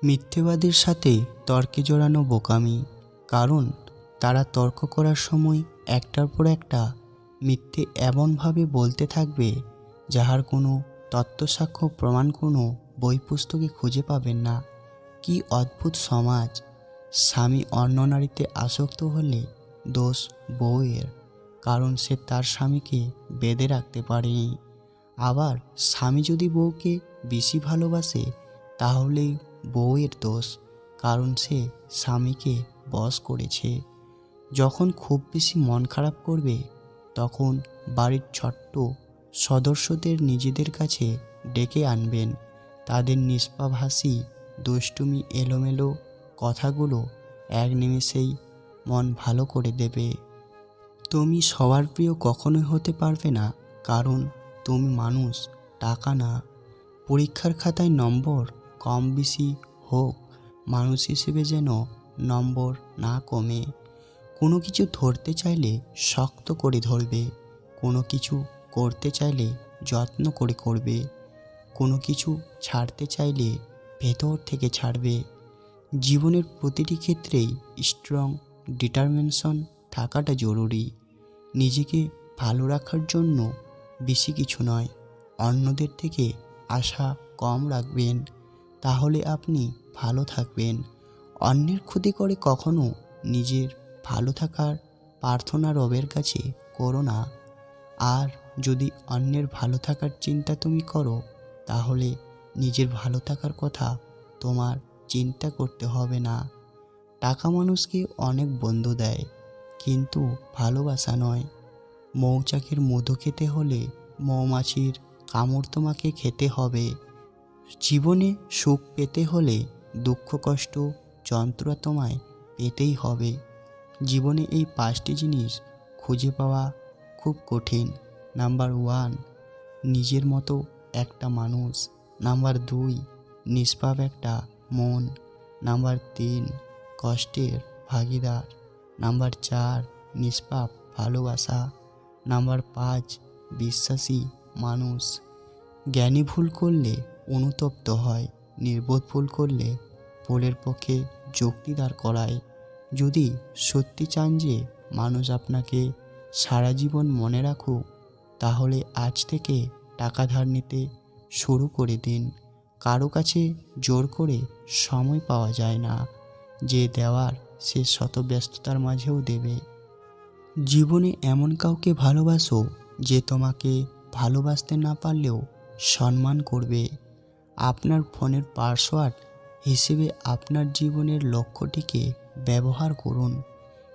মিথ্যেবাদীর সাথে তর্কে জড়ানো বোকামি, কারণ তারা তর্ক করার সময় একটার পর একটা মিথ্যে এমনভাবে বলতে থাকবে যাহার কোনো তত্ত্বসাক্ষ্য প্রমাণ কোনো বই পুস্তকে খুঁজে পাবেন না। কি অদ্ভুত সমাজ! স্বামী অন্য নারীতে আসক্ত হলে দোষ বউয়ের, কারণ সে তার স্বামীকে বেঁধে রাখতে পারেনি। আবার স্বামী যদি বউকে বেশি ভালোবাসে তাহলেই বউয়ের দোষ, কারণ সে স্বামীকে বশ করেছে। যখন খুব বেশি মন খারাপ করবে তখন বাড়ির ছোট্ট সদস্যদের নিজেদের কাছে ডেকে আনবেন। তাদের নিষ্পাপ হাসি, দুষ্টুমি, এলোমেলো কথাগুলো এক নিমেষেই মন ভালো করে দেবে। তুমি সবার প্রিয় কখনোই হতে পারবে না, কারণ তুমি মানুষ, টাকা না। পরীক্ষার খাতায় নম্বর কম বেশি হোক, মানুষ হিসেবে যেন নম্বর না কমে। কোনো কিছু ধরতে চাইলে শক্ত করে ধরবে, কোনো কিছু করতে চাইলে যত্ন করে করবে, কোনো কিছু ছাড়তে চাইলে ভেতর থেকে ছাড়বে। জীবনের প্রতিটি ক্ষেত্রেই স্ট্রং ডিটারমিনেশন থাকাটা জরুরি। নিজেকে ভালো রাখার জন্য বেশি কিছু নয়, অন্যদের থেকে আশা কম রাখবেন, তাহলে আপনি ভালো থাকবেন। অন্যের ক্ষতি করে কখনো নিজের ভালো থাকার প্রার্থনা রবের কাছে করো না। আর যদি অন্যের ভালো থাকার চিন্তা তুমি করো, তাহলে নিজের ভালো থাকার কথা তোমার চিন্তা করতে হবে না। টাকা মানুষকে অনেক বন্ধু দেয়, কিন্তু ভালোবাসা নয়। মৌচাকের মধু খেতে হলে মৌমাছির কামড় তোমাকে খেতে হবে। জীবনে সুখ পেতে হলে দুঃখ, কষ্ট, যন্ত্রণা তোমায় পেতেই হবে। জীবনে এই 5টি জিনিস খুঁজে পাওয়া খুব কঠিন। নাম্বার 1, নিজের মতো একটা মানুষ। নাম্বার 2, নিষ্পাপ একটা মন। নাম্বার 3, কষ্টের ভাগিদার। নাম্বার 4, নিষ্পাপ ভালোবাসা। নাম্বার 5, বিশ্বাসী মানুষ। জ্ঞানী ভুল করলে অনুতপ্ত হয়, নির্বোধ ভুল করলে ভুলের পক্ষে যুক্তি দাঁড় করায়। যদি সত্যি চান যে মানুষ আপনাকে সারা জীবন মনে রাখুক, তাহলে আজ থেকে টাকা ধার নিতে শুরু করে দিন। কারো কাছে জোর করে সময় পাওয়া যায় না, যে দেওয়ার সে শত ব্যস্ততার মাঝেও দেবে। জীবনে এমন কাউকে ভালোবাসো যে তোমাকে ভালোবাসতে না পারলেও সম্মান করবে। আপনার ফোনের পাসওয়ার্ড হিসেবে আপনার জীবনের লক্ষ্যটিকে ব্যবহার করুন।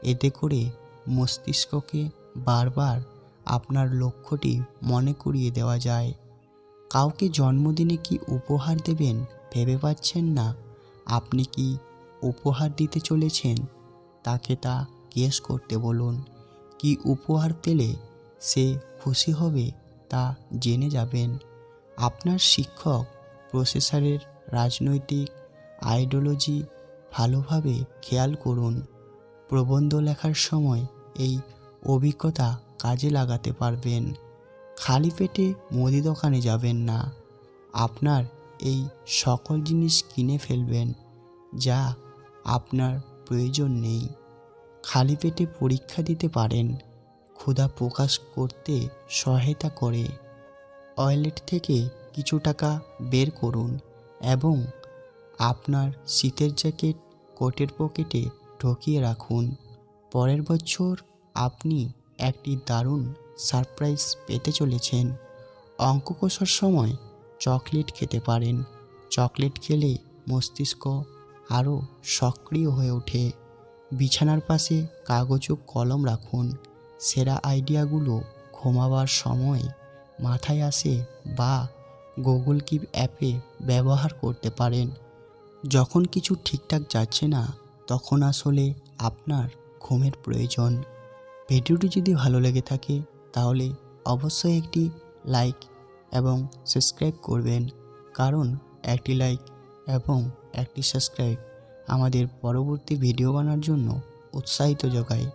এতে করে মস্তিষ্ককে বারবার আপনার লক্ষ্যটি মনে করিয়ে দেওয়া যায়। কাউকে জন্মদিনে কি উপহার দেবেন ভেবে পাচ্ছেন না? আপনি কি উপহার দিতে চলেছেন তাকে তা গেস করতে বলুন। কি উপহার পেলে সে খুশি হবে তা জেনে যাবেন। আপনার শিক্ষক প্রফেসরের রাজনৈতিক আইডিওলজি ভালোভাবে খেয়াল করুন। প্রবন্ধ লেখার সময় এই অভিজ্ঞতা কাজে লাগাতে পারবেন। খালি পেটে মুদি দোকানে যাবেন না। আপনার এই সকল জিনিস কিনে ফেলবেন যা আপনার প্রয়োজন নেই। খালি পেটে পরীক্ষা দিতে পারেন, ক্ষুধা প্রকাশ করতে সহায়তা করে। ওয়ালেট থেকে কিছু টাকা বের করুন এবং আপনার শীতের জ্যাকেট কোটের পকেটে ঢুকিয়ে রাখুন। পরের বছর আপনি একটি দারুণ সারপ্রাইজ পেতে চলেছেন। অঙ্ক কষার সময় চকলেট খেতে পারেন। চকলেট খেলে মস্তিষ্ক আরও সক্রিয় হয়ে ওঠে। বিছানার পাশে কাগজ ও কলম রাখুন। সেরা আইডিয়াগুলো ঘুমাবার সময় মাথায় আসে বা গুগল কিপ অ্যাপে ব্যবহার করতে পারেন। যখন কিছু ঠিকঠাক যাচ্ছে না, তখন আসলে আপনার ঘুমের প্রয়োজন। ভিডিওটি যদি ভালো লেগে থাকে তাহলে অবশ্যই একটি লাইক এবং সাবস্ক্রাইব করবেন, কারণ একটি লাইক এবং একটি সাবস্ক্রাইব আমাদের পরবর্তী ভিডিও বানানোর জন্য উৎসাহিত যোগায়।